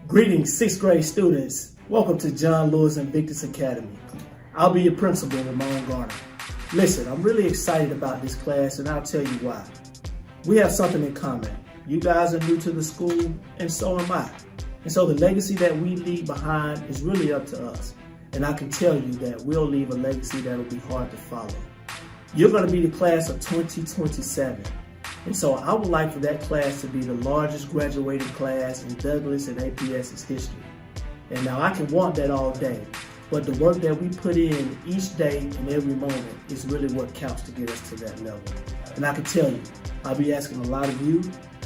Greetings, 6th grade students. Welcome to John Lewis Invictus Academy. I'll be your principal, Ramon Garner. Listen, I'm really excited about this class, and I'll tell you why. We have something in common. You guys are new to the school, and so am I. And so the legacy that we leave behind is really up to us. And I can tell you that we'll leave a legacy that will be hard to follow. You're going to be the class of 2027. And so I would like for that class to be the largest graduating class in Douglas and APS's history. And now I can want that all day, but the work that we put in each day and every moment is really what counts to get us to that level. And I can tell you, I'll be asking a lot of you,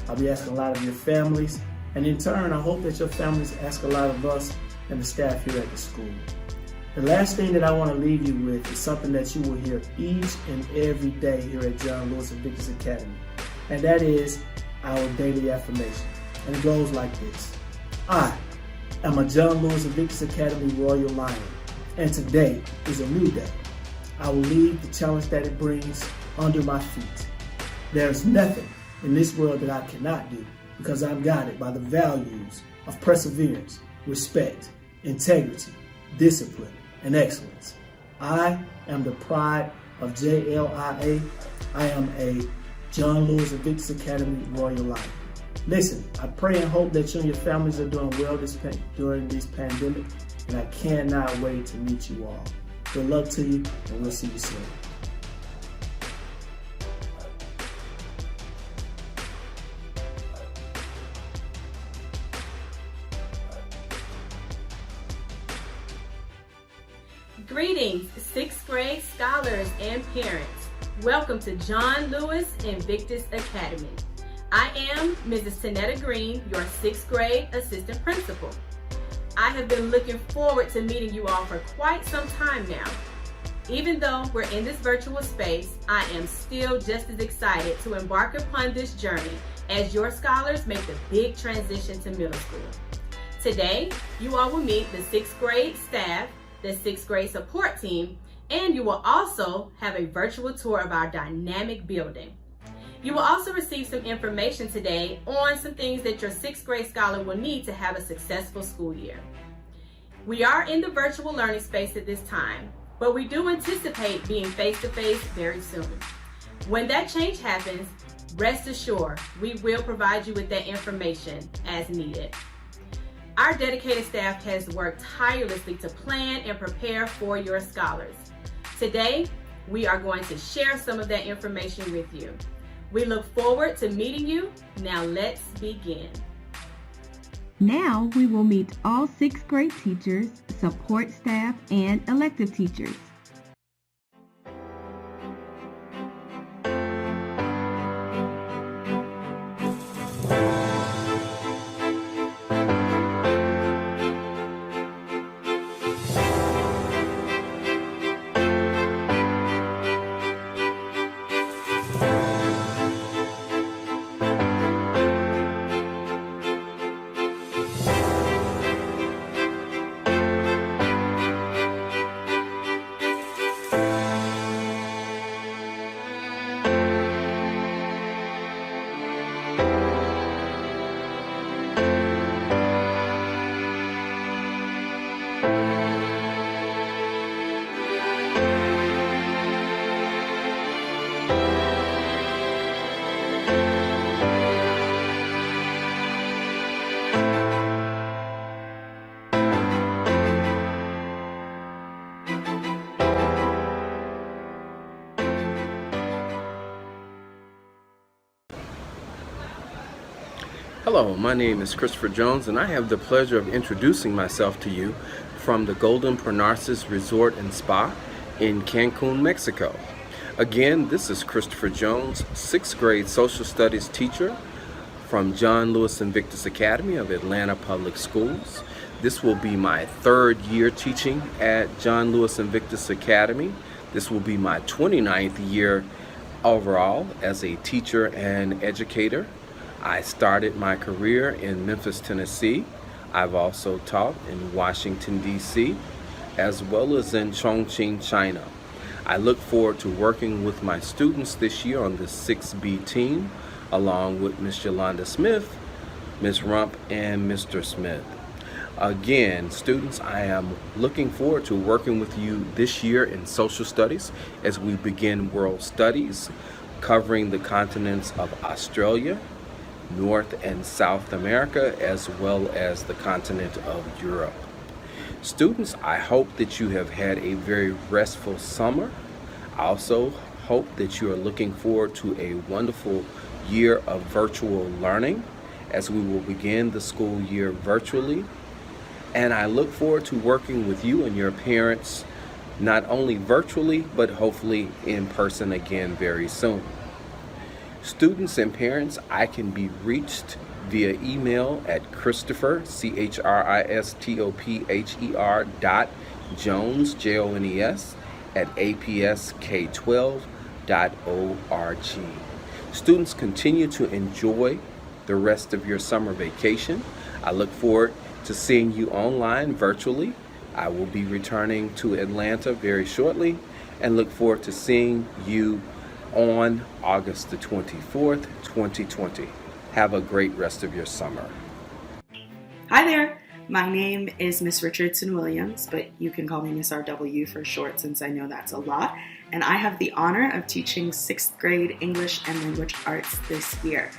I'll be asking a lot of your families, and in turn, I hope that your families ask a lot of us and the staff here at the school. The last thing that I want to leave you with is something that you will hear each and every day here at John Lewis Invictus Academy. And that is our daily affirmation. And it goes like this. I am a John Lewis Invictus Academy Royal Lion, and today is a new day. I will leave the challenge that it brings under my feet. There is nothing in this world that I cannot do because I'm guided by the values of perseverance, respect, integrity, discipline, and excellence. I am the pride of JLIA. I am a John Lewis Invictus Academy Royal Lion. Listen, I pray and hope that you and your families are doing well during this pandemic, and I cannot wait to meet you all. Good luck to you, and we'll see you soon. Greetings, 6th grade scholars and parents. Welcome to John Lewis Invictus Academy. I am Mrs. Tanetta Green, your 6th grade assistant principal. I have been looking forward to meeting you all for quite some time now. Even though we're in this virtual space, I am still just as excited to embark upon this journey as your scholars make the big transition to middle school. Today, you all will meet the 6th grade staff, the 6th grade support team, and you will also have a virtual tour of our dynamic building. You will also receive some information today on some things that your 6th grade scholar will need to have a successful school year. We are in the virtual learning space at this time, but we do anticipate being face-to-face very soon. When that change happens, rest assured, we will provide you with that information as needed. Our dedicated staff has worked tirelessly to plan and prepare for your scholars. Today, we are going to share some of that information with you. We look forward to meeting you. Now let's begin. Now we will meet all 6th grade teachers, support staff, and elective teachers. Hello, my name is Christopher Jones, and I have the pleasure of introducing myself to you from the Golden Parnassus Resort and Spa in Cancun, Mexico. Again, this is Christopher Jones, 6th grade social studies teacher from John Lewis Invictus Academy of Atlanta Public Schools. This will be my 3rd year teaching at John Lewis Invictus Academy. This will be my 29th year overall as a teacher and educator. I started my career in Memphis, Tennessee. I've also taught in Washington, D.C., as well as in Chongqing, China. I look forward to working with my students this year on the 6B team, along with Ms. Yolanda Smith, Ms. Rump, and Mr. Smith. Again, students, I am looking forward to working with you this year in social studies as we begin world studies covering the continents of Australia, North and South America, as well as the continent of Europe. Students, I hope that you have had a very restful summer. I also hope that you are looking forward to a wonderful year of virtual learning as we will begin the school year virtually. And I look forward to working with you and your parents, not only virtually, but hopefully in person again very soon. Students and parents, I can be reached via email at Christopher, CHRISTOPHER .Jones, JONES, at APSK12.org. Students, continue to enjoy the rest of your summer vacation. I look forward to seeing you online virtually. I will be returning to Atlanta very shortly and look forward to seeing you on August the 24th, 2020. Have a great rest of your summer. Hi there. My name is Miss Richardson Williams, but you can call me Miss RW for short since I know that's a lot. And I have the honor of teaching 6th grade English and Language Arts this year.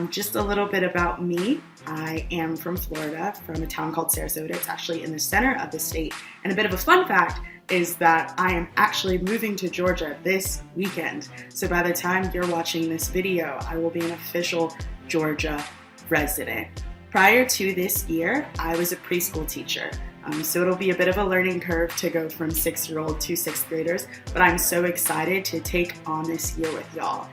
Just a little bit about me. I am from Florida, from a town called Sarasota. It's actually in the center of the state. And a bit of a fun fact is that I am actually moving to Georgia this weekend. So by the time you're watching this video, I will be an official Georgia resident. Prior to this year, I was a preschool teacher. So it'll be a bit of a learning curve to go from 6-year-old to 6th graders, but I'm so excited to take on this year with y'all.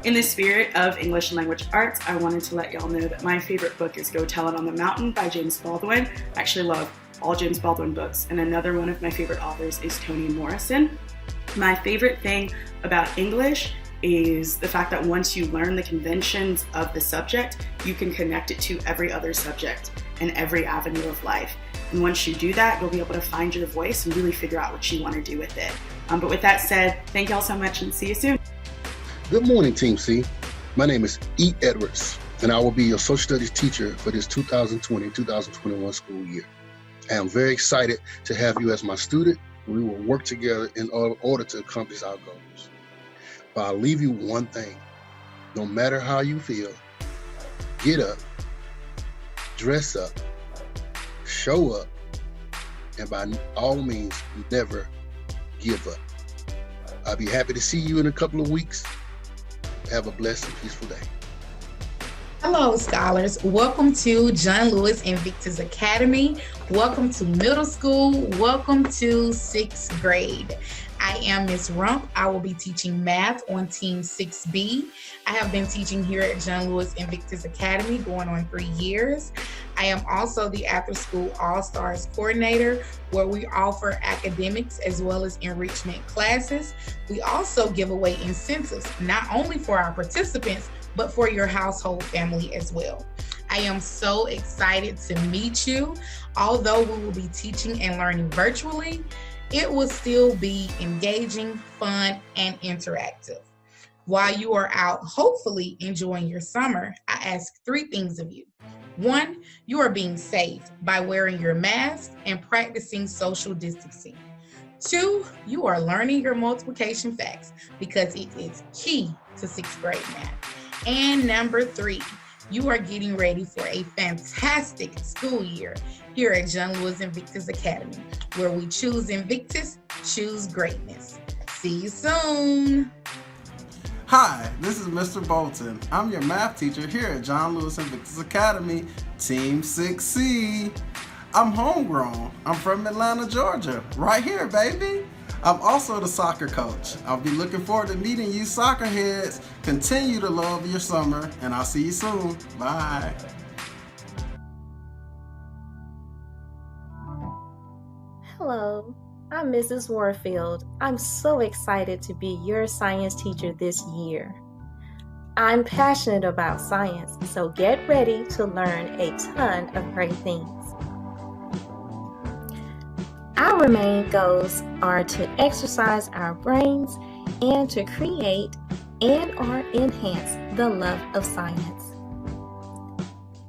In the spirit of English and Language Arts, I wanted to let y'all know that my favorite book is Go Tell It on the Mountain by James Baldwin. I actually love all James Baldwin books, and another one of my favorite authors is Toni Morrison. My favorite thing about English is the fact that once you learn the conventions of the subject, you can connect it to every other subject and every avenue of life. And once you do that, you'll be able to find your voice and really figure out what you want to do with it. But with that said, thank y'all so much and see you soon. Good morning, Team C. My name is E. Edwards, and I will be your social studies teacher for this 2020-2021 school year. I am very excited to have you as my student. We will work together in order to accomplish our goals. But I'll leave you one thing. No matter how you feel, get up, dress up, show up, and by all means, never give up. I'll be happy to see you in a couple of weeks. Have a blessed and peaceful day. Hello, scholars. Welcome to John Lewis Invictus Academy. Welcome to middle school. Welcome to 6th grade. I am Ms. Rump. I will be teaching math on Team 6B. I have been teaching here at John Lewis Invictus Academy going on 3 years. I am also the After School All-Stars Coordinator, where we offer academics as well as enrichment classes. We also give away incentives, not only for our participants, but for your household family as well. I am so excited to meet you. Although we will be teaching and learning virtually, it will still be engaging, fun, and interactive. While you are out, hopefully enjoying your summer, I ask 3 things of you. 1, you are being safe by wearing your mask and practicing social distancing. 2, you are learning your multiplication facts because it is key to 6th grade math. And number 3, you are getting ready for a fantastic school year here at John Lewis Invictus Academy, where we choose Invictus, choose greatness. See you soon. Hi, this is Mr. Bolton. I'm your math teacher here at John Lewis Invictus Academy, Team 6C. I'm homegrown. I'm from Atlanta, Georgia. Right here, baby. I'm also the soccer coach. I'll be looking forward to meeting you soccer heads. Continue to love your summer, and I'll see you soon. Bye. Hello, I'm Mrs. Warfield. I'm so excited to be your science teacher this year. I'm passionate about science, so get ready to learn a ton of great things. Our main goals are to exercise our brains and to create and/or enhance the love of science.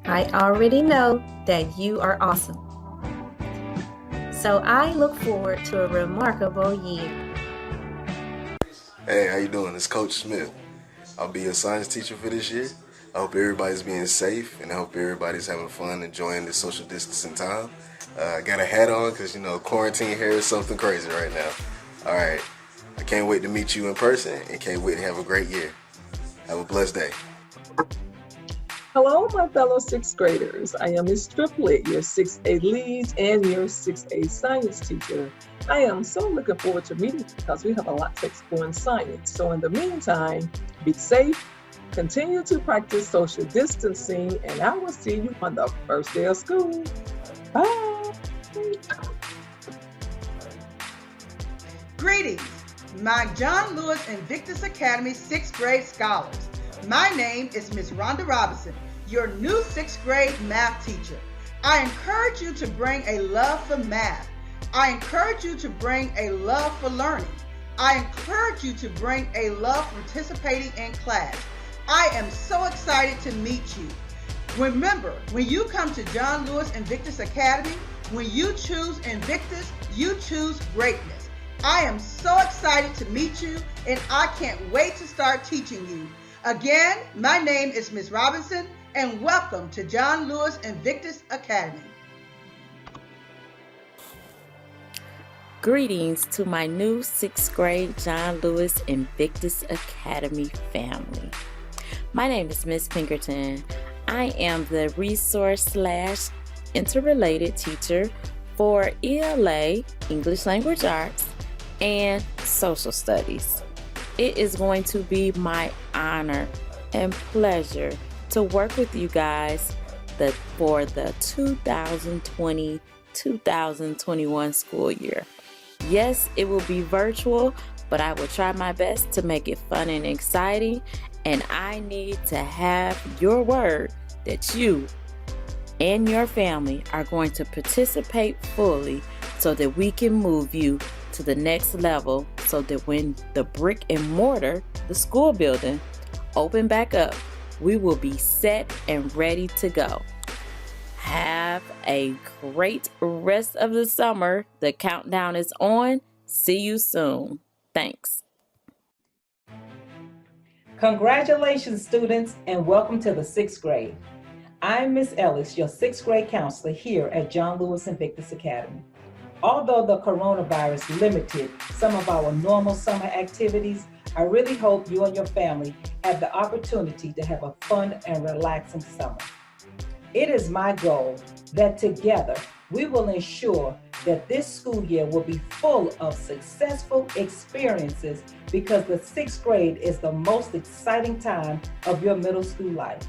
I already know that you are awesome. So I look forward to a remarkable year. Hey, how you doing? It's Coach Smith. I'll be your science teacher for this year. I hope everybody's being safe, and I hope everybody's having fun, enjoying this social distancing time. I got a hat on because, quarantine here is something crazy right now. All right. I can't wait to meet you in person and can't wait to have a great year. Have a blessed day. Hello, my fellow sixth graders. I am Ms. Triplet, your 6A lead and your 6A science teacher. I am so looking forward to meeting you because we have a lot to explore in science. So in the meantime, be safe, continue to practice social distancing, and I will see you on the first day of school. Bye. Greetings, my John Lewis Invictus Academy 6th grade scholars. My name is Ms. Rhonda Robinson, your new 6th grade math teacher. I encourage you to bring a love for math. I encourage you to bring a love for learning. I encourage you to bring a love for participating in class. I am so excited to meet you. Remember, when you come to John Lewis Invictus Academy, when you choose Invictus, you choose greatness. I am so excited to meet you, and I can't wait to start teaching you. Again, my name is Ms. Robinson, and welcome to John Lewis Invictus Academy. Greetings to my new 6th grade John Lewis Invictus Academy family. My name is Miss Pinkerton. I am the resource/interrelated teacher for ELA, English Language Arts, and Social Studies. It is going to be my honor and pleasure to work with you guys for the 2020-2021 school year. Yes, it will be virtual, but I will try my best to make it fun and exciting, and I need to have your word that you and your family are going to participate fully so that we can move you to the next level, so that when the brick and mortar, the school building, open back up, we will be set and ready to go. Have a great rest of the summer. The countdown is on. See you soon. Thanks. Congratulations, students, and welcome to the 6th grade. I'm Miss Ellis, your 6th grade counselor here at John Lewis Invictus Academy. Although the coronavirus limited some of our normal summer activities, I really hope you and your family have the opportunity to have a fun and relaxing summer. It is my goal that together we will ensure that this school year will be full of successful experiences, because the 6th grade is the most exciting time of your middle school life.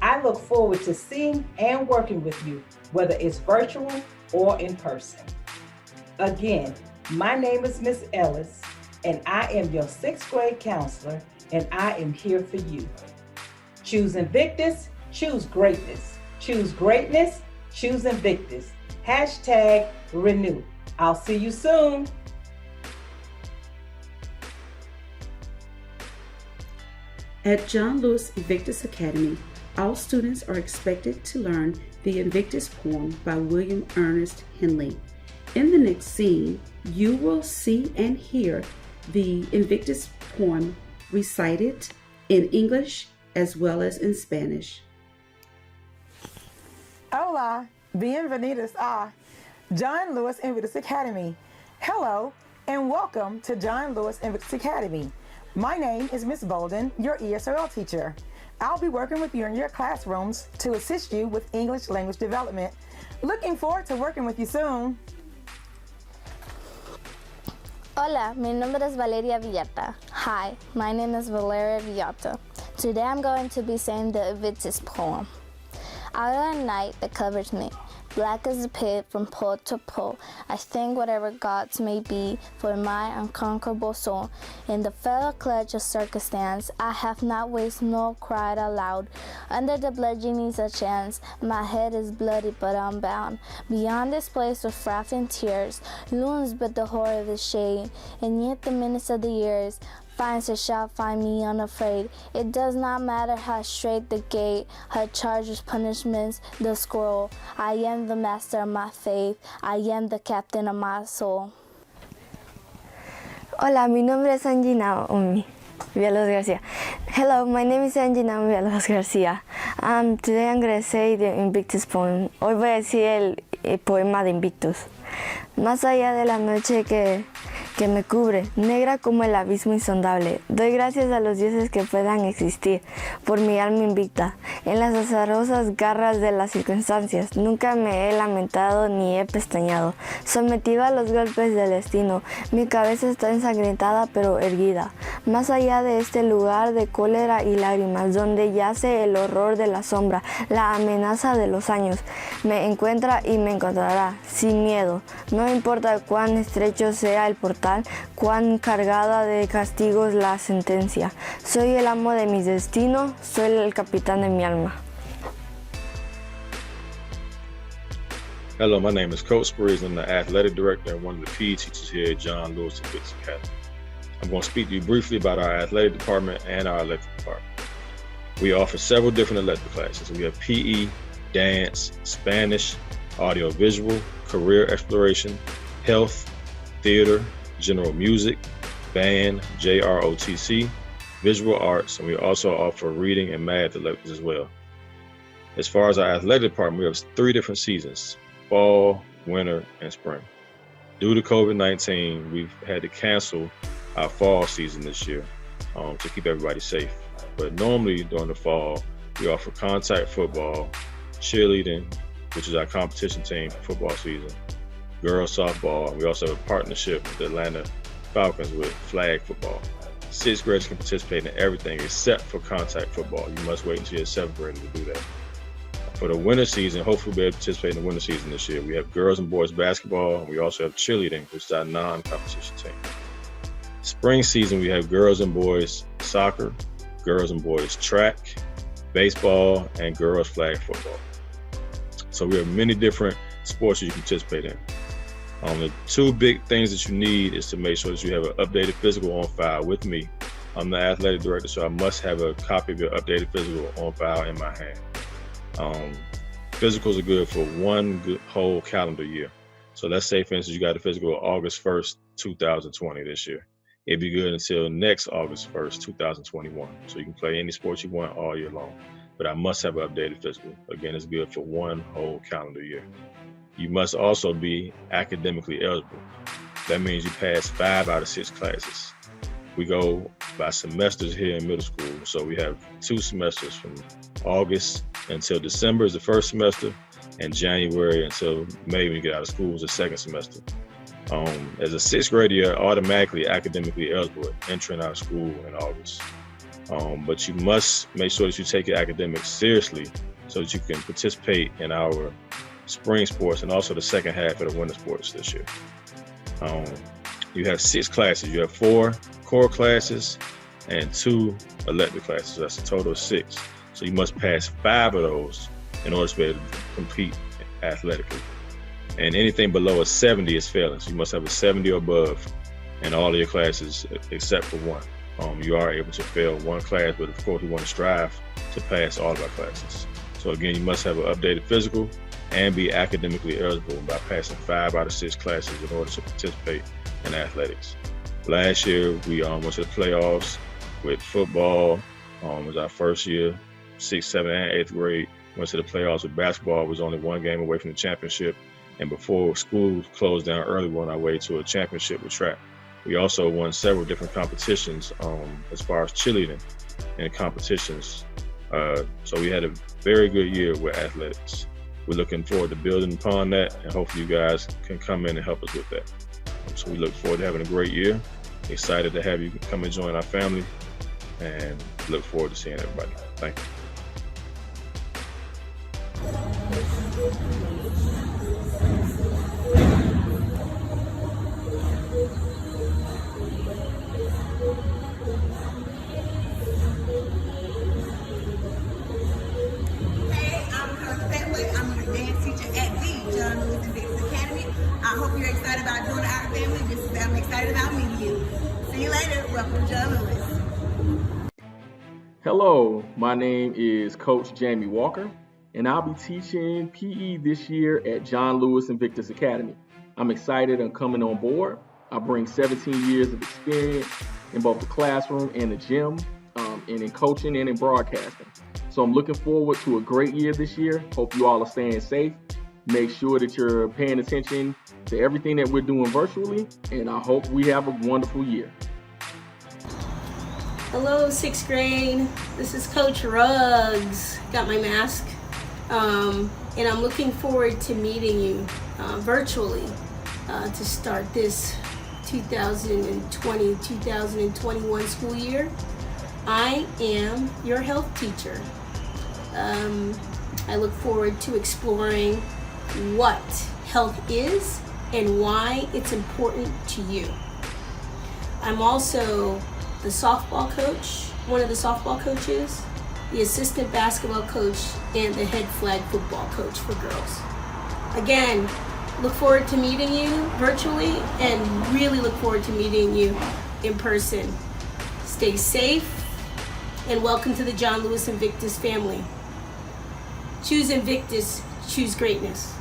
I look forward to seeing and working with you, whether it's virtual or in person. Again, my name is Miss Ellis, and I am your 6th grade counselor, and I am here for you. Choose Invictus, choose greatness. Choose greatness, choose Invictus. #renew. I'll see you soon. At John Lewis Invictus Academy, all students are expected to learn the Invictus poem by William Ernest Henley. In the next scene, you will see and hear the Invictus poem recited in English as well as in Spanish. Hola, bienvenidos a John Lewis Invictus Academy. Hello, and welcome to John Lewis Invictus Academy. My name is Miss Bolden, your ESOL teacher. I'll be working with you in your classrooms to assist you with English language development. Looking forward to working with you soon. Hola, mi nombre es Valeria Villata. Hi, my name is Valeria Villata. Today I'm going to be saying the Invictus poem. Out of the night that covers me, black as a pit from pole to pole, I thank whatever gods may be for my unconquerable soul. In the fell clutch of circumstance, I have not wasted nor cried aloud. Under the bludgeonings of chance, my head is bloody but unbound. Beyond this place with froth and tears, looms but the horror of the shade, and yet the minutes of the years finds her shall find me unafraid. It does not matter how straight the gate, her charges, punishments, the scroll. I am the master of my faith. I am the captain of my soul. Hola, mi nombre es Angina Villalobos Garcia. Hello, my name is Angina Villalobos Garcia. Today I'm going to say the Invictus poem. Hoy voy a decir el poema de Invictus. Más allá de la noche que me cubre, negra como el abismo insondable, doy gracias a los dioses que puedan existir, por mi alma invicta. En las azarosas garras de las circunstancias, nunca me he lamentado ni he pestañeado. Sometido a los golpes del destino, mi cabeza está ensangrentada pero erguida. Más allá de este lugar de cólera y lágrimas, donde yace el horror de la sombra, la amenaza de los años, me encuentra y me encontrará, sin miedo. No importa cuán estrecho sea el portal, cuán cargada de castigos la sentencia. Soy el amo de mi destino, soy el capitán de mi alma. Hello, my name is Coach Spriggs. I'm the athletic director and one of the PE teachers here at John Lewis and Victus Academy. I'm going to speak to you briefly about our athletic department and our electric department. We offer several different elective classes. We have PE, dance, Spanish, audio-visual, career exploration, health, theater, general music, band, JROTC, visual arts, and we also offer reading and math electives as well. As far as our athletic department, we have 3 different seasons: fall, winter, and spring. Due to COVID-19, we've had to cancel our fall season this year to keep everybody safe. But normally during the fall, we offer contact football, cheerleading, which is our competition team for football season, girls softball. We also have a partnership with the Atlanta Falcons with flag football. 6th graders can participate in everything except for contact football. You must wait until you're 7th grader to do that. For the winter season, hopefully we'll be able to participate in the winter season this year. We have girls and boys basketball, and we also have cheerleading, which is our non-competition team. Spring season, we have girls and boys soccer, girls and boys track, baseball, and girls flag football. So we have many different sports you can participate in. The 2 big things that you need is to make sure that you have an updated physical on file with me. I'm the athletic director, so I must have a copy of your updated physical on file in my hand. Physicals are good for 1 whole calendar year. So let's say, for instance, you got a physical August 1st, 2020 this year. It'd be good until next August 1st, 2021. So you can play any sports you want all year long. But I must have an updated physical. Again, it's good for 1 whole calendar year. You must also be academically eligible. That means you pass 5 out of 6 classes. We go by semesters here in middle school. So we have 2 semesters from August until December is the first semester, and January until May when you get out of school is the second semester. As a 6th grader, you're automatically academically eligible entering out of school in August. But you must make sure that you take your academics seriously so that you can participate in our spring sports and also the second half of the winter sports this year. You have 6 classes. You have 4 core classes and 2 elective classes. That's a total of 6. So you must pass 5 of those in order to be able to compete athletically. And anything below a 70 is failing. So you must have a 70 or above in all of your classes except for 1. You are able to fail 1 class, but of course we want to strive to pass all of our classes. So again, you must have an updated physical and be academically eligible by passing 5 out of 6 classes in order to participate in athletics. Last year, we went to the playoffs with football. It was our first year, 6th, 7th, and 8th grade. Went to the playoffs with basketball. Was only 1 game away from the championship. And before school closed down early, we were on our way to a championship with track. We also won several different competitions as far as cheerleading and competitions. So we had a very good year with athletics. We're looking forward to building upon that, and hopefully you guys can come in and help us with that. So we look forward to having a great year. Excited to have you come and join our family, and look forward to seeing everybody. Thank you. I'm your dance teacher at the John Lewis and Victus Academy. I hope you're excited about joining our family just as I'm excited about meeting you. See you later. Welcome to John Lewis. Hello, my name is Coach Jamie Walker, and I'll be teaching PE this year at John Lewis Invictus Academy. I'm excited on coming on board. I bring 17 years of experience in both the classroom and the gym, and in coaching and in broadcasting. So I'm looking forward to a great year this year. Hope you all are staying safe. Make sure that you're paying attention to everything that we're doing virtually, and I hope we have a wonderful year. Hello, 6th grade. This is Coach Ruggs. Got my mask. And I'm looking forward to meeting you virtually to start this 2020-2021 school year. I am your health teacher. I look forward to exploring what health is and why it's important to you. I'm also the softball coach, one of the softball coaches, the assistant basketball coach, and the head flag football coach for girls. Again, look forward to meeting you virtually and really look forward to meeting you in person. Stay safe and welcome to the John Lewis Invictus family. Choose Invictus, choose greatness.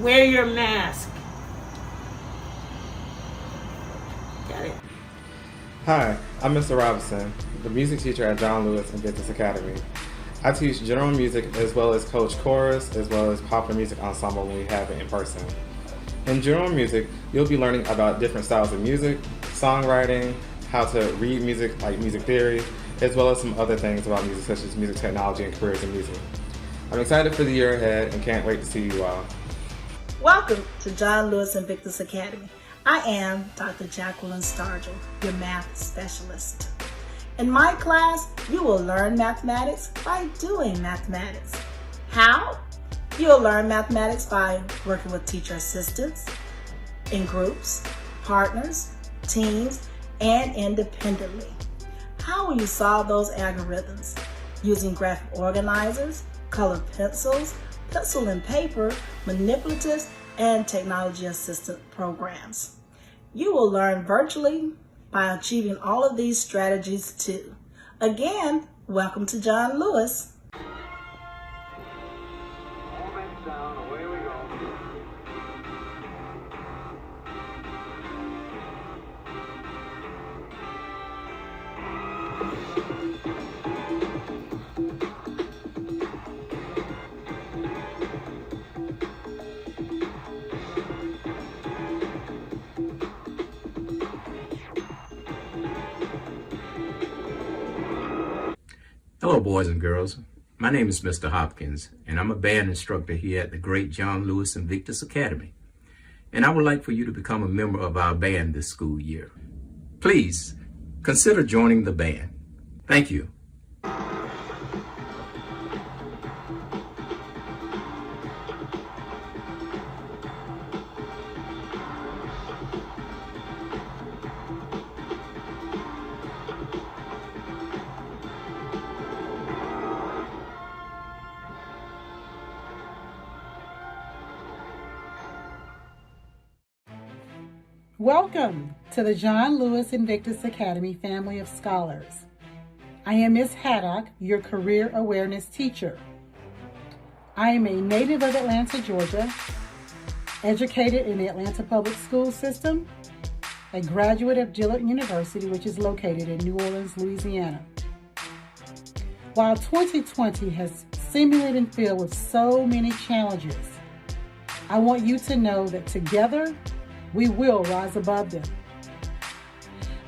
Wear your mask. Got it. Hi, I'm Mr. Robinson, the music teacher at John Lewis Invictus Academy. I teach general music as well as coach chorus as well as popular music ensemble when we have it in person. In general music, you'll be learning about different styles of music, songwriting, how to read music like music theory, as well as some other things about music such as music technology and careers in music. I'm excited for the year ahead and can't wait to see you all. Welcome to John Lewis Invictus Academy. I am Dr. Jacqueline Stargell, your math specialist. In my class, you will learn mathematics by doing mathematics. How? You'll learn mathematics by working with teacher assistants, in groups, partners, teams, and independently. How will you solve those algorithms? Using graphic organizers, colored pencils, pencil and paper, manipulatives, and technology assistant programs. You will learn virtually by achieving all of these strategies too. Again, welcome to John Lewis. Hello, boys and girls. My name is Mr. Hopkins, and I'm a band instructor here at the great John Lewis Invictus Academy. And I would like for you to become a member of our band this school year. Please consider joining the band. Thank you. Welcome to the John Lewis Invictus Academy family of scholars. I am Ms. Haddock, your career awareness teacher. I am a native of Atlanta, Georgia, educated in the Atlanta Public School System, a graduate of Dillard University, which is located in New Orleans, Louisiana. While 2020 has seemingly been filled with so many challenges, I want you to know that together, we will rise above them.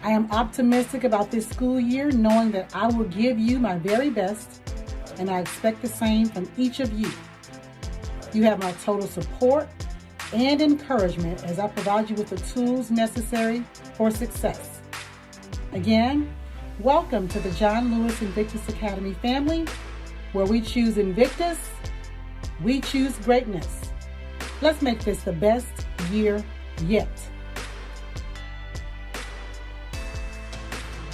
I am optimistic about this school year, knowing that I will give you my very best, and I expect the same from each of you. You have my total support and encouragement as I provide you with the tools necessary for success. Again, welcome to the John Lewis Invictus Academy family, where we choose Invictus, we choose greatness. Let's make this the best year yet.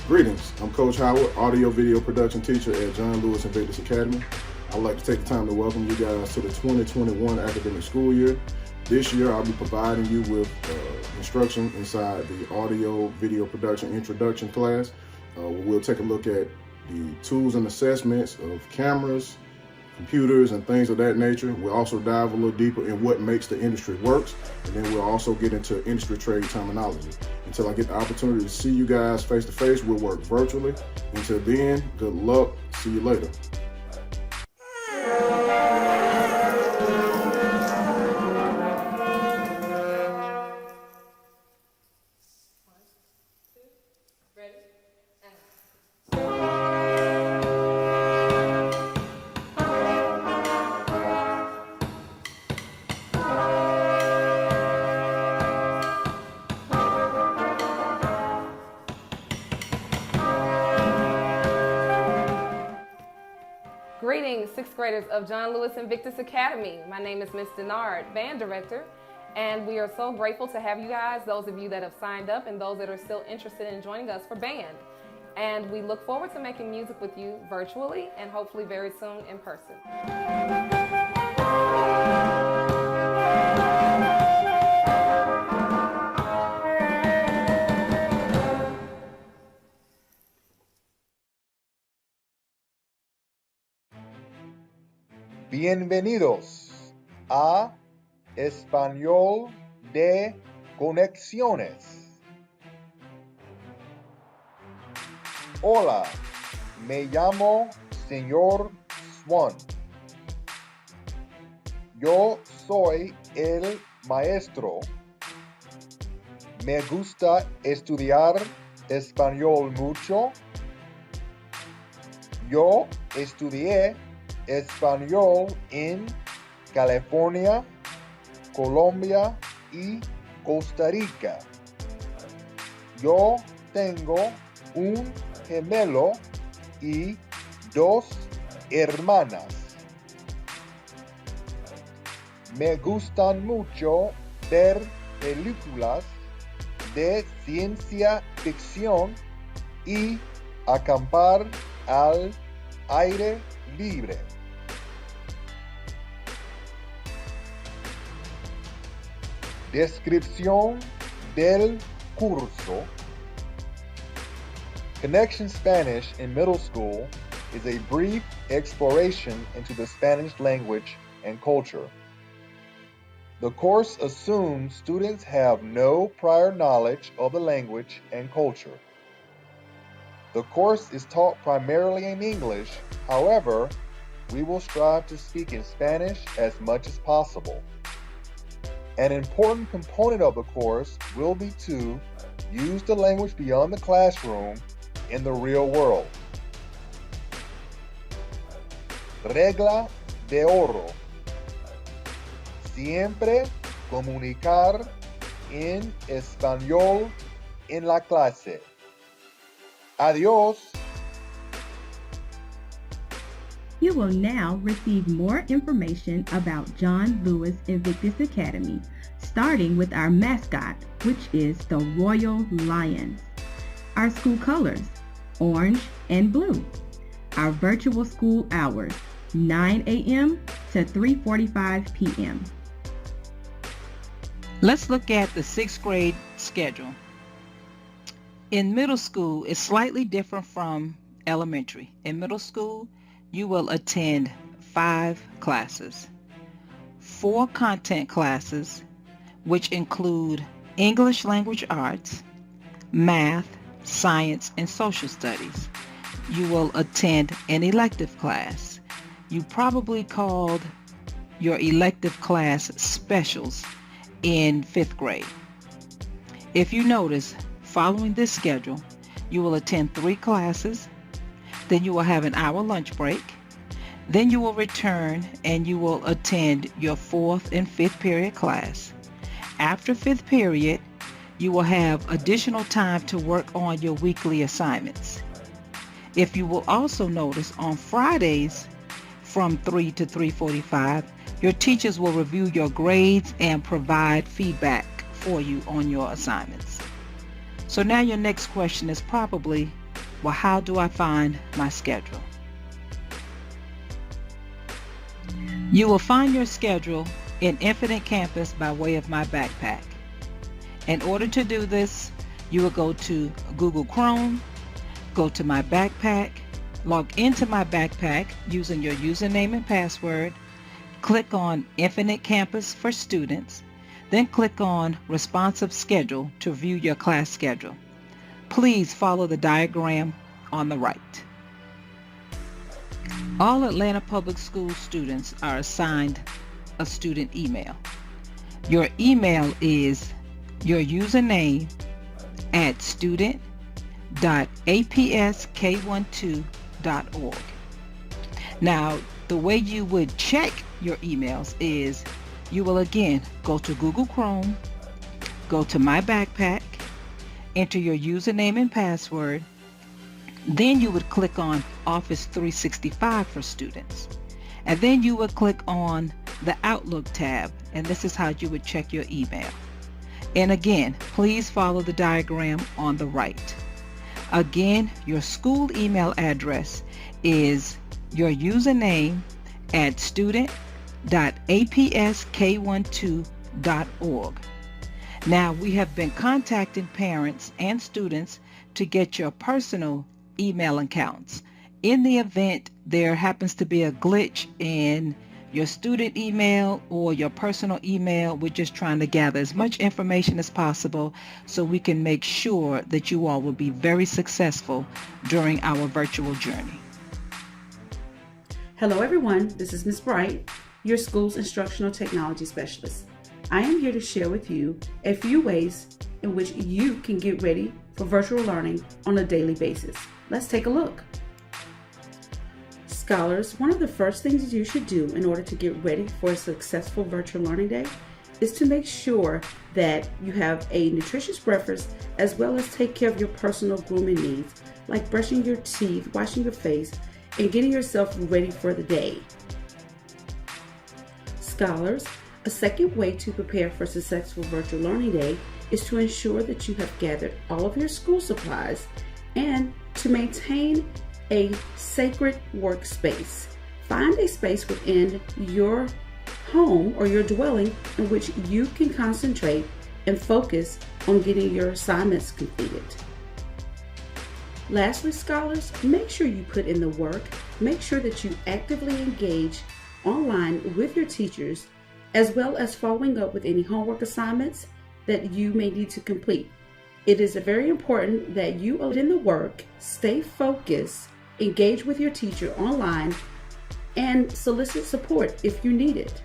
Greetings, I'm Coach Howard, audio video production teacher at John Lewis Invictus Academy. I'd like to take the time to welcome you guys to the 2021 academic school year. This year, I'll be providing you with instruction inside the audio video production introduction class. We'll take a look at the tools and assessments of cameras, computers, and things of that nature. We'll also dive a little deeper in what makes the industry works, and then we'll also get into industry trade terminology. Until I get the opportunity to see you guys face to face, we'll work virtually. Until then, good luck. See you later. Greetings, sixth graders of John Lewis Invictus Academy. My name is Ms. Denard, Band Director, and we are so grateful to have you guys, those of you that have signed up and those that are still interested in joining us for band. And we look forward to making music with you virtually and hopefully very soon in person. Bienvenidos a Español de Conexiones. Hola, me llamo Señor Swan. Yo soy el maestro. Me gusta estudiar español mucho. Yo estudié español en California, Colombia y Costa Rica. Yo tengo un gemelo y 2 hermanas. Me gustan mucho ver películas de ciencia ficción y acampar al aire libre. Descripción del curso. Connection Spanish in middle school is a brief exploration into the Spanish language and culture. The course assumes students have no prior knowledge of the language and culture. The course is taught primarily in English. However, we will strive to speak in Spanish as much as possible. An important component of the course will be to use the language beyond the classroom in the real world. Regla de oro. Siempre comunicar en español en la clase. Adiós. You will now receive more information about John Lewis Invictus Academy, starting with our mascot, which is the Royal Lions. Our school colors, orange and blue. Our virtual school hours, 9 a.m. to 3:45 p.m. Let's look at the 6th grade schedule. In middle school, it's slightly different from elementary. In middle school, you will attend 5 classes, 4 content classes, which include English Language Arts, Math, Science, and Social Studies. You will attend an elective class. You probably called your elective class specials in 5th grade. If you notice, following this schedule, you will attend 3 classes, then you will have an hour lunch break, then you will return and you will attend your 4th and 5th period class. After 5th period, you will have additional time to work on your weekly assignments. If you will also notice, on Fridays from 3 to 3:45, your teachers will review your grades and provide feedback for you on your assignments. So now your next question is probably, well, how do I find my schedule? You will find your schedule in Infinite Campus by way of my backpack. In order to do this, you will go to Google Chrome, go to my backpack, log into my backpack using your username and password, click on Infinite Campus for Students, then click on Responsive Schedule to view your class schedule. Please follow the diagram on the right. All Atlanta Public School students are assigned a student email. Your email is your username at student.apsk12.org. Now, the way you would check your emails is you will again go to Google Chrome, go to My Backpack, enter your username and password, then you would click on Office 365 for students, and then you would click on the Outlook tab, and this is how you would check your email. And again, please follow the diagram on the right. Again, your school email address is your username at student.apsk12.org. Now, we have been contacting parents and students to get your personal email accounts. In the event there happens to be a glitch in your student email or your personal email, we're just trying to gather as much information as possible so we can make sure that you all will be very successful during our virtual journey. Hello everyone, this is Ms. Bright, your school's instructional technology specialist. I am here to share with you a few ways in which you can get ready for virtual learning on a daily basis. Let's take a look. Scholars, one of the first things you should do in order to get ready for a successful virtual learning day is to make sure that you have a nutritious breakfast as well as take care of your personal grooming needs, like brushing your teeth, washing your face, and getting yourself ready for the day. Scholars, a second way to prepare for a successful virtual learning day is to ensure that you have gathered all of your school supplies and to maintain a sacred workspace. Find a space within your home or your dwelling in which you can concentrate and focus on getting your assignments completed. Lastly, scholars, make sure you put in the work. Make sure that you actively engage online with your teachers, as well as following up with any homework assignments that you may need to complete. It is very important that you put in the work, stay focused, engage with your teacher online, and solicit support if you need it.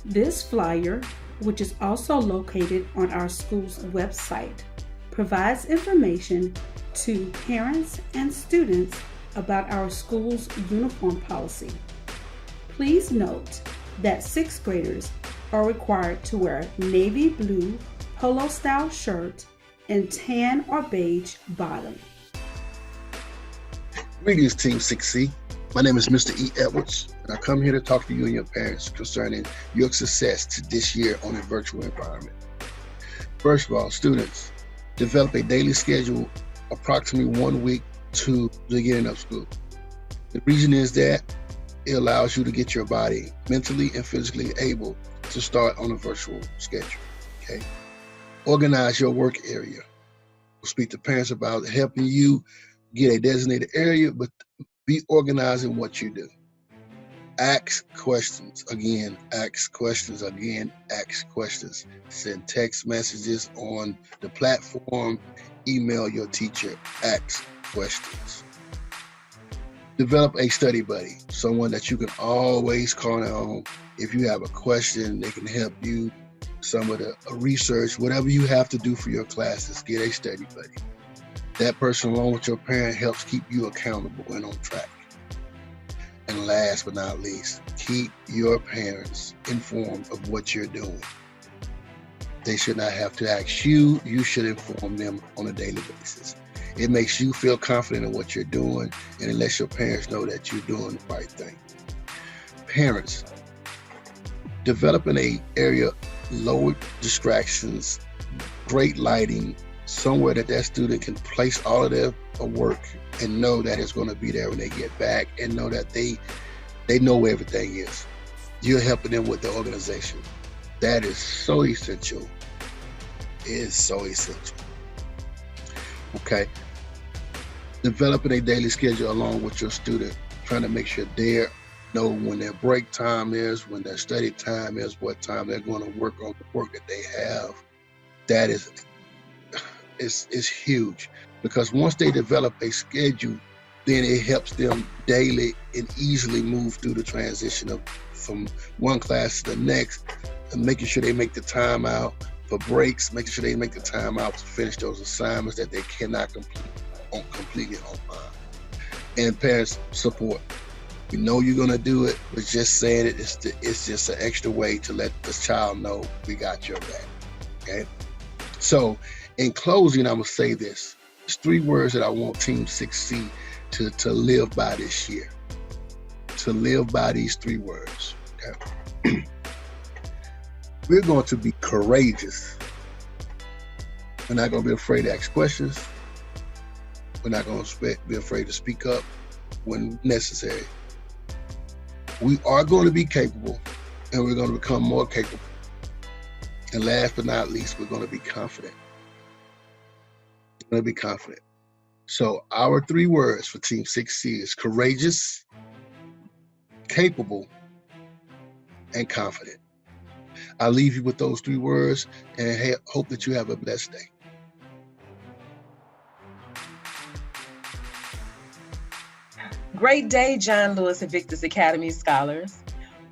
This flyer, which is also located on our school's website, provides information to parents and students about our school's uniform policy. Please note that 6th graders are required to wear navy blue polo style shirt and tan or beige bottom. Greetings, Team 6C. My name is Mr. E. Edwards, and I come here to talk to you and your parents concerning your success this year on a virtual environment. First of all, students, develop a daily schedule approximately 1 week to the beginning of school. The reason is that it allows you to get your body mentally and physically able to start on a virtual schedule, okay? Organize your work area. We'll speak to parents about helping you get a designated area, but be organized in what you do. Ask questions. Again, ask questions. Again, ask questions. Send text messages on the platform. Email your teacher. Ask questions. Develop a study buddy, someone that you can always call on. If you have a question, they can help you. Some of the research, whatever you have to do for your classes, get a study buddy. That person, along with your parent, helps keep you accountable and on track. And last but not least, keep your parents informed of what you're doing. They should not have to ask you. You should inform them on a daily basis. It makes you feel confident in what you're doing, and it lets your parents know that you're doing the right thing. Parents, developing an area, low distractions, great lighting, somewhere that student can place all of their work and know that it's going to be there when they get back, and know that they know where everything is. you're helping them with the organization. That is so essential. It is so essential. Okay. Developing a daily schedule along with your student, trying to make sure they know when their break time is, when their study time is, what time they're going to work on the work that they have. That is huge, because once they develop a schedule, then it helps them daily and easily move through the transition from one class to the next, and making sure they make the time out for breaks, making sure they make the time out to finish those assignments that they cannot completely on time. And parents support. We know you're gonna do it, but just saying it, it's just an extra way to let the child know we got your back, okay? So in closing, I'm gonna say this. There's 3 words that I want Team 6C to live by this year. To live by these 3 words, okay? We're going to be courageous. We're not gonna be afraid to ask questions. We're not gonna be afraid to speak up when necessary. We are going to be capable, and we're going to become more capable. And last but not least, we're going to be confident. We're going to be confident. So our 3 words for Team 6C is courageous, capable, and confident. I'll leave you with those 3 words and hope that you have a blessed day. Great day, John Lewis Invictus Academy scholars.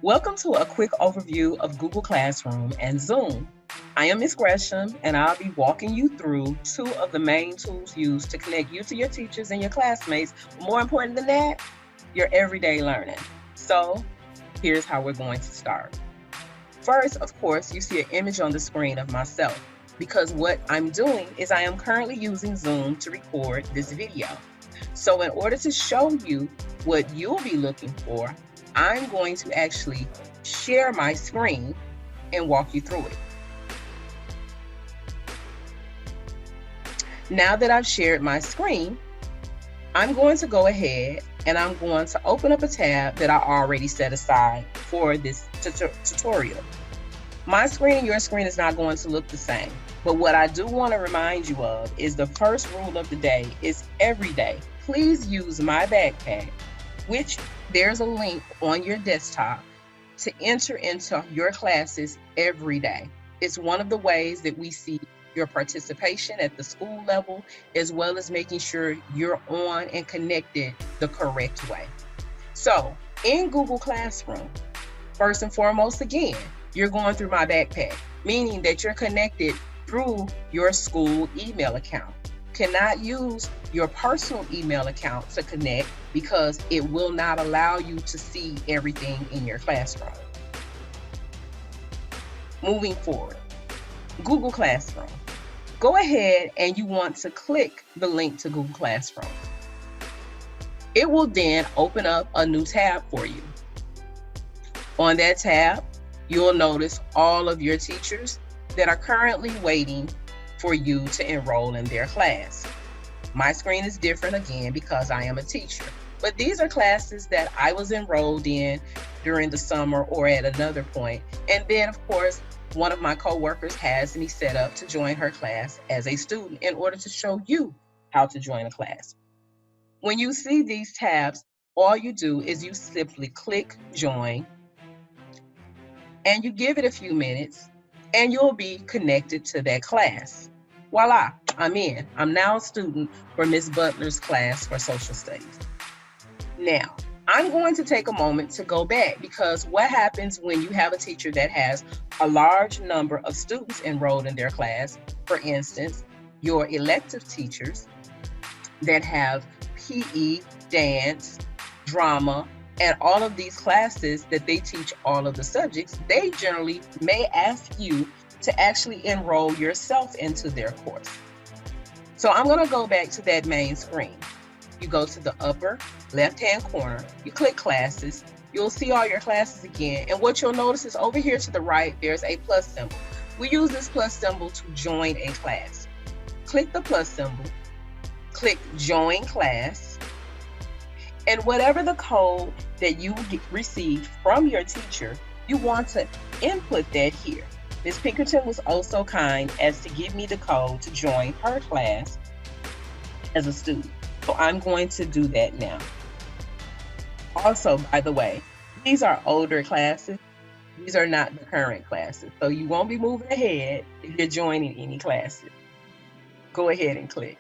Welcome to a quick overview of Google Classroom and Zoom. I am Ms. Gresham, and I'll be walking you through 2 of the main tools used to connect you to your teachers and your classmates. More important than that, your everyday learning. So here's how we're going to start. First, of course, you see an image on the screen of myself, because what I'm doing is I am currently using Zoom to record this video. So in order to show you what you'll be looking for, I'm going to actually share my screen and walk you through it. Now that I've shared my screen, I'm going to go ahead and I'm going to open up a tab that I already set aside for this tutorial. My screen and your screen is not going to look the same, but what I do want to remind you of is the first rule of the day is every day. Please use my backpack, which there's a link on your desktop to enter into your classes every day. It's one of the ways that we see your participation at the school level, as well as making sure you're on and connected the correct way. So in Google Classroom, first and foremost, again, you're going through my backpack, meaning that you're connected through your school email account. Cannot use your personal email account to connect because it will not allow you to see everything in your classroom. Moving forward, Google Classroom. Go ahead and you want to click the link to Google Classroom. It will then open up a new tab for you. On that tab, you'll notice all of your teachers that are currently waiting for you to enroll in their class. My screen is different again because I am a teacher, but these are classes that I was enrolled in during the summer or at another point. And then of course, one of my coworkers has me set up to join her class as a student in order to show you how to join a class. When you see these tabs, all you do is you simply click join and you give it a few minutes and you'll be connected to that class. Voila, I'm in. I'm now a student for Ms. Butler's class for social studies. Now, I'm going to take a moment to go back because what happens when you have a teacher that has a large number of students enrolled in their class, for instance, your elective teachers that have PE, dance, drama, and all of these classes that they teach all of the subjects, they generally may ask you to actually enroll yourself into their course. So I'm going to go back to that main screen. You go to the upper left-hand corner, you click classes, you'll see all your classes again. And what you'll notice is over here to the right, there's a plus symbol. We use this plus symbol to join a class. Click the plus symbol, click join class, and whatever the code that you received from your teacher, you want to input that here. Ms. Pinkerton was also kind as to give me the code to join her class as a student. So I'm going to do that now. Also, by the way, these are older classes. These are not the current classes. So you won't be moving ahead if you're joining any classes. Go ahead and click.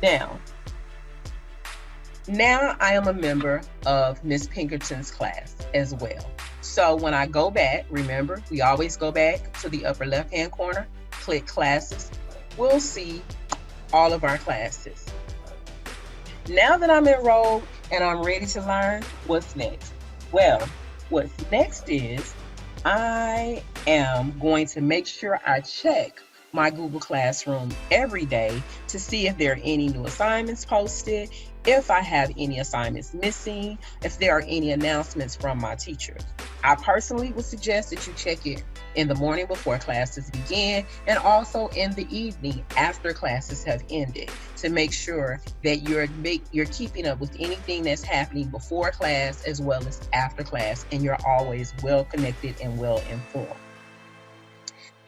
Now I am a member of Ms. Pinkerton's class as well. So when I go back, remember, we always go back to the upper left-hand corner, click classes. We'll see all of our classes. Now that I'm enrolled and I'm ready to learn, what's next? Well, what's next is I am going to make sure I check my Google Classroom every day to see if there are any new assignments posted, if I have any assignments missing, if there are any announcements from my teachers. I personally would suggest that you check it in the morning before classes begin and also in the evening after classes have ended to make sure that you're keeping up with anything that's happening before class as well as after class, and you're always well connected and well informed.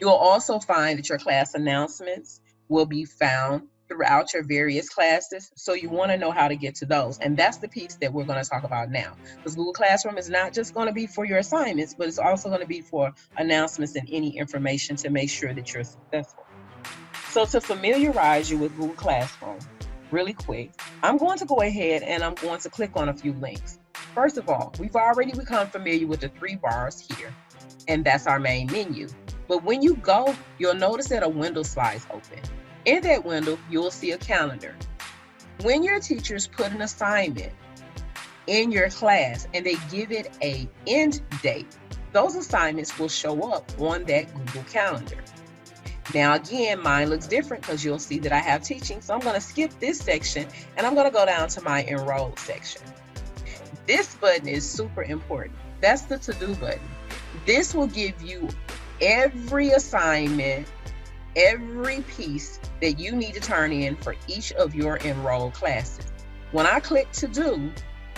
You'll also find that your class announcements will be found throughout your various classes, so you want to know how to get to those. And that's the piece that we're going to talk about now, because Google Classroom is not just going to be for your assignments, but it's also going to be for announcements and any information to make sure that you're successful. So to familiarize you with Google Classroom really quick, I'm going to go ahead and I'm going to click on a few links. First of all, we've already become familiar with the 3 bars here, and that's our main menu. But when you go, you'll notice that a window slides open. In that window, you'll see a calendar. When your teachers put an assignment in your class and they give it an end date, those assignments will show up on that Google Calendar. Now again, mine looks different because you'll see that I have teaching, so I'm going to skip this section and I'm going to go down to my enrolled section. This button is super important. That's the to-do button. This will give you every assignment, every piece that you need to turn in for each of your enrolled classes. When I click to do,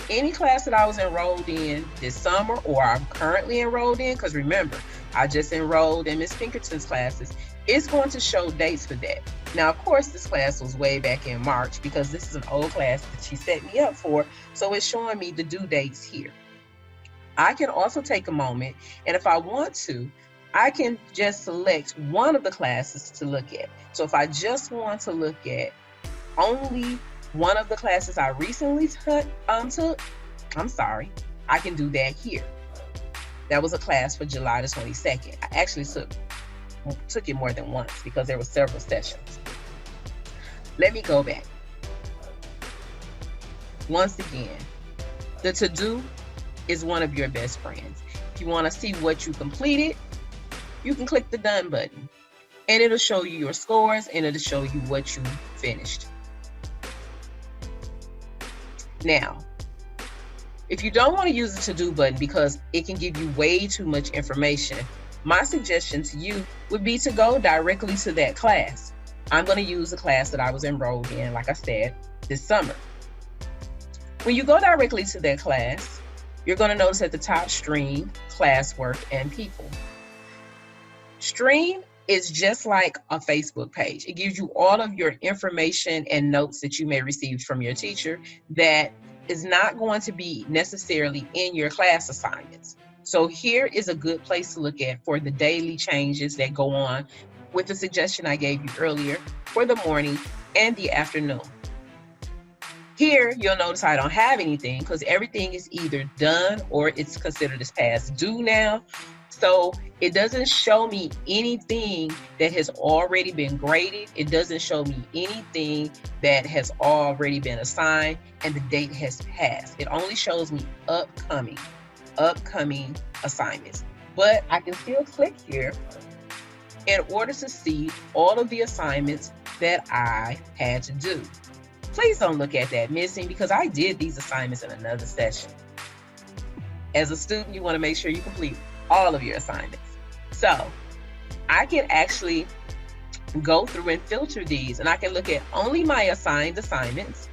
any class that I was enrolled in this summer or I'm currently enrolled in, because remember, I just enrolled in Ms. Pinkerton's classes, it's going to show dates for that. Now, of course, this class was way back in March because this is an old class that she set me up for, so it's showing me the due dates here. I can also take a moment, and if I want to, I can just select one of the classes to look at. So if I just want to look at only one of the classes I recently took, I can do that here. That was a class for July the 22nd. I actually took it more than once because there were several sessions. Let me go back. Once again, the to-do is one of your best friends. If you want to see what you completed, you can click the done button and it'll show you your scores and it'll show you what you finished. Now, if you don't want to use the to-do button because it can give you way too much information, my suggestion to you would be to go directly to that class. I'm going to use the class that I was enrolled in, like I said, this summer. When you go directly to that class, you're going to notice at the top stream, classwork, and people. Stream is just like a Facebook page. It gives you all of your information and notes that you may receive from your teacher that is not going to be necessarily in your class assignments. So here is a good place to look at for the daily changes that go on with the suggestion I gave you earlier for the morning and the afternoon. Here, you'll notice I don't have anything because everything is either done or it's considered as past due now. So it doesn't show me anything that has already been graded. It doesn't show me anything that has already been assigned and the date has passed. It only shows me upcoming assignments. But I can still click here in order to see all of the assignments that I had to do. Please don't look at that missing because I did these assignments in another session. As a student, you want to make sure you complete all of your assignments. So I can actually go through and filter these and I can look at only my assigned assignments.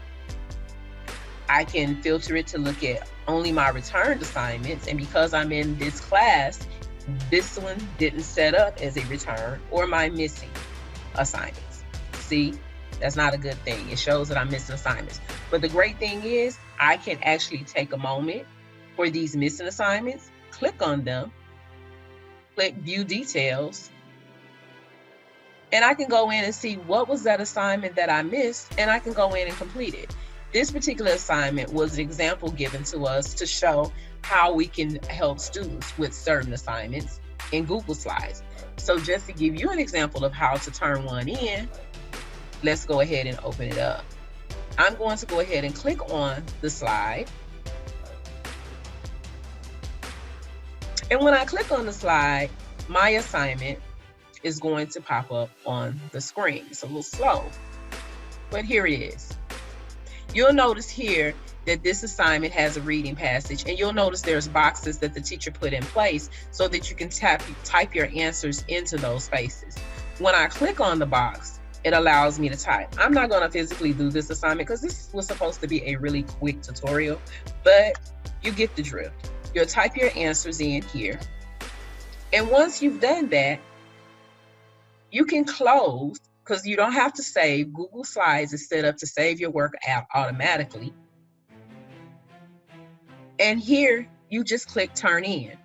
I can filter it to look at only my returned assignments. And because I'm in this class, this one didn't set up as a return or my missing assignments. See, that's not a good thing. It shows that I'm missing assignments. But the great thing is I can actually take a moment for these missing assignments, click on them, click view details, and I can go in and see what was that assignment that I missed, and I can go in and complete it. This particular assignment was an example given to us to show how we can help students with certain assignments in Google Slides. So just to give you an example of how to turn one in, let's go ahead and open it up. I'm going to go ahead and click on the slide. And when I click on the slide, my assignment is going to pop up on the screen. It's a little slow, but here it is. You'll notice here that this assignment has a reading passage, and you'll notice there's boxes that the teacher put in place so that you can type your answers into those spaces. When I click on the box, it allows me to type. I'm not going to physically do this assignment because this was supposed to be a really quick tutorial, but you get the drift. You'll type your answers in here. And once you've done that, you can close, because you don't have to save. Google Slides is set up to save your work out automatically. And here you just click turn in.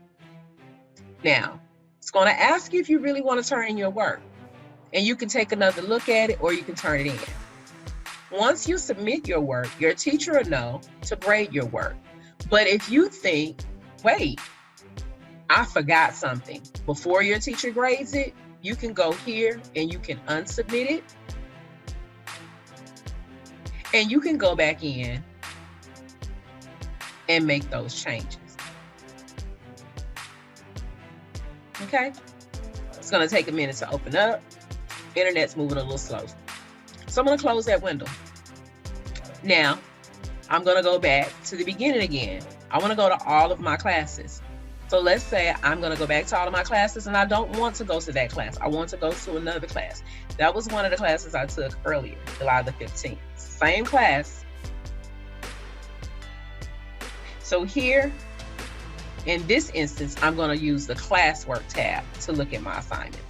Now, it's going to ask you if you really want to turn in your work. And you can take another look at it or you can turn it in. Once you submit your work, your teacher will know to grade your work. But if you think, wait, I forgot something, before your teacher grades it, you can go here and you can unsubmit it. And you can go back in and make those changes. Okay? It's going to take a minute to open up. Internet's moving a little slow. So I'm going to close that window. Now, I'm going to go back to the beginning again. I want to go to all of my classes. So let's say I'm going to go back to all of my classes and I don't want to go to that class. I want to go to another class. That was one of the classes I took earlier, July the 15th. Same class. So here, in this instance, I'm going to use the classwork tab to look at my assignments.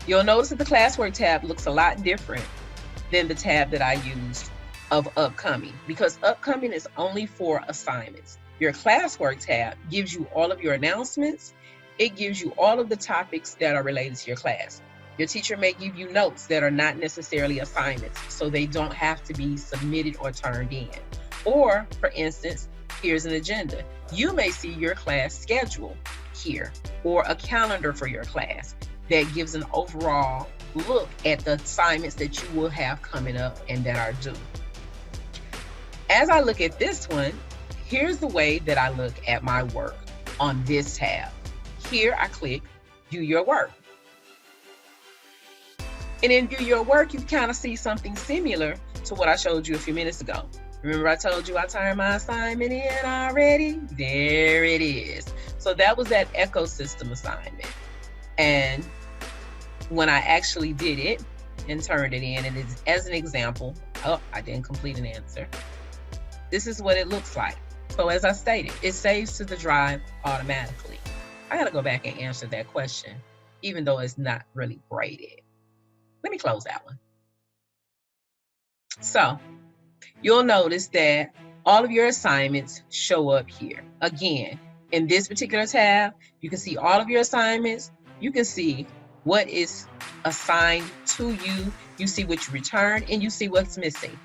You'll notice that the classwork tab looks a lot different than the tab that I used of upcoming, because upcoming is only for assignments. Your classwork tab gives you all of your announcements. It gives you all of the topics that are related to your class. Your teacher may give you notes that are not necessarily assignments, so they don't have to be submitted or turned in. Or, for instance, here's an agenda. You may see your class schedule here, or a calendar for your class that gives an overall look at the assignments that you will have coming up and that are due. As I look at this one, here's the way that I look at my work on this tab. Here I click View Your Work. And in View Your Work, you kind of see something similar to what I showed you a few minutes ago. Remember I told you I turned my assignment in already? There it is. So that was that ecosystem assignment. And when I actually did it and turned it in, and as an example, oh, I didn't complete an answer. This is what it looks like. So as I stated, it saves to the drive automatically. I gotta go back and answer that question, even though it's not really graded. Let me close that one. So you'll notice that all of your assignments show up here. Again, in this particular tab, you can see all of your assignments. You can see what is assigned to you. You see what you returned and you see what's missing.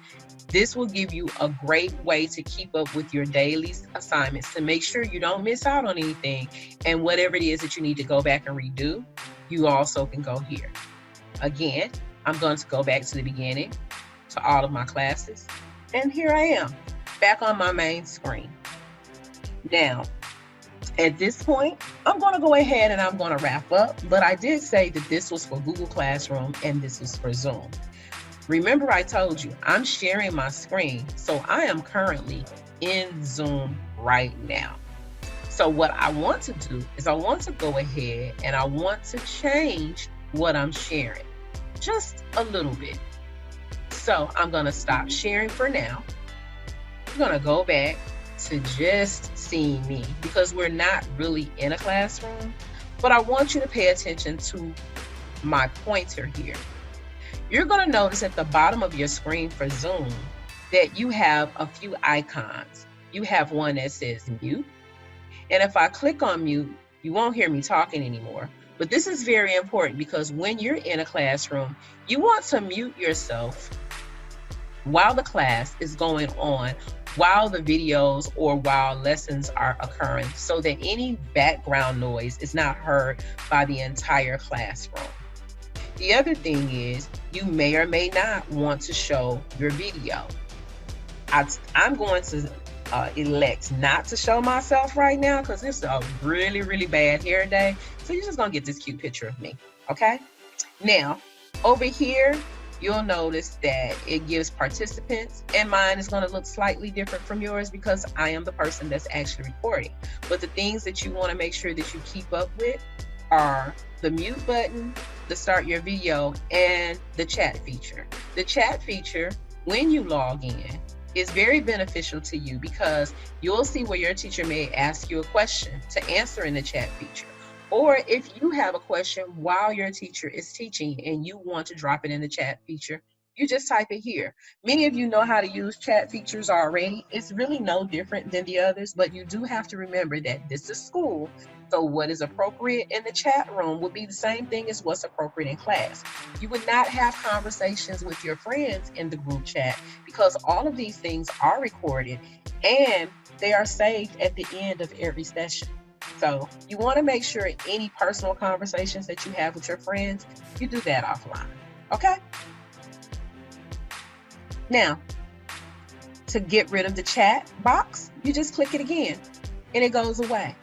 This will give you a great way to keep up with your daily assignments to make sure you don't miss out on anything. And whatever it is that you need to go back and redo, you also can go here. Again, I'm going to go back to the beginning to all of my classes. And here I am, back on my main screen. Now, at this point, I'm going to go ahead and I'm going to wrap up. But I did say that this was for Google Classroom and this was for Zoom. Remember I told you I'm sharing my screen, so I am currently in Zoom right now. So what I want to do is I want to go ahead and I want to change what I'm sharing just a little bit. So I'm going to stop sharing for now. you're gonna go back to just seeing me because we're not really in a classroom, but I want you to pay attention to my pointer here. You're gonna notice at the bottom of your screen for Zoom that you have a few icons. You have one that says mute, and if I click on mute, you won't hear me talking anymore. But this is very important because when you're in a classroom, you want to mute yourself while the class is going on, while the videos or while lessons are occurring, so that any background noise is not heard by the entire classroom. The other thing is you may or may not want to show your video. I'm going to elect not to show myself right now because it's a really, really bad hair day. So you're just gonna get this cute picture of me, okay? Now, over here, you'll notice that it gives participants, and mine is gonna look slightly different from yours because I am the person that's actually recording. But the things that you wanna make sure that you keep up with are the mute button, the start your video, and the chat feature. The chat feature, when you log in, is very beneficial to you because you'll see where your teacher may ask you a question to answer in the chat feature. Or if you have a question while your teacher is teaching and you want to drop it in the chat feature, you just type it here. Many of you know how to use chat features already. It's really no different than the others, but you do have to remember that this is school. So what is appropriate in the chat room would be the same thing as what's appropriate in class. You would not have conversations with your friends in the group chat because all of these things are recorded and they are saved at the end of every session. So you want to make sure any personal conversations that you have with your friends, you do that offline, okay? Now, to get rid of the chat box, you just click it again and it goes away.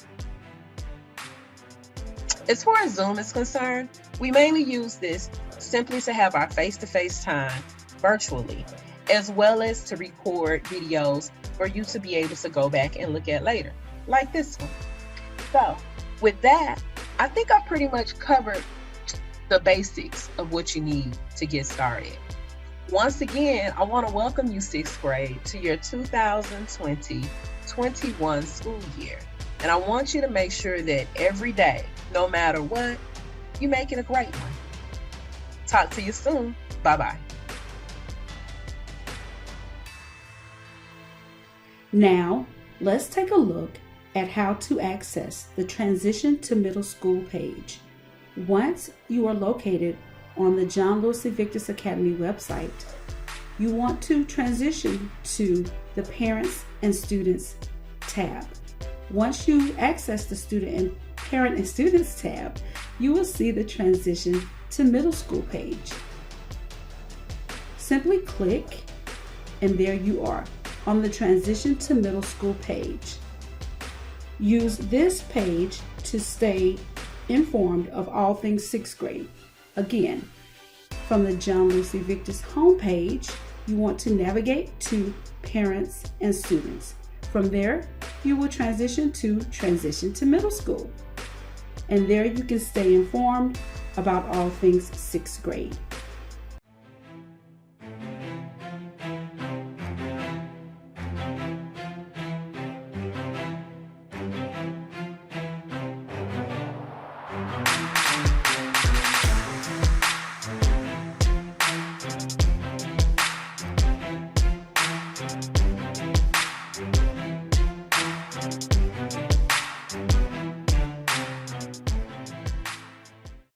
As far as Zoom is concerned, we mainly use this simply to have our face-to-face time virtually, as well as to record videos for you to be able to go back and look at later, like this one. So with that, I think I pretty much covered the basics of what you need to get started. Once again, I want to welcome you, sixth grade, to your 2020-21 school year. And I want you to make sure that every day, no matter what, you make it a great one. Talk to you soon. Bye-bye. Now, let's take a look at how to access the Transition to Middle School page. Once you are located on the John Lewis Invictus Academy website, you want to transition to the Parents and Students tab. Once you access the Student and Parent and Students tab, you will see the Transition to Middle School page. Simply click, and there you are on the Transition to Middle School page. Use this page to stay informed of all things sixth grade. Again, from the John Lewis Invictus homepage, you want to navigate to Parents and Students. From there, you will transition to Middle School. And there you can stay informed about all things sixth grade.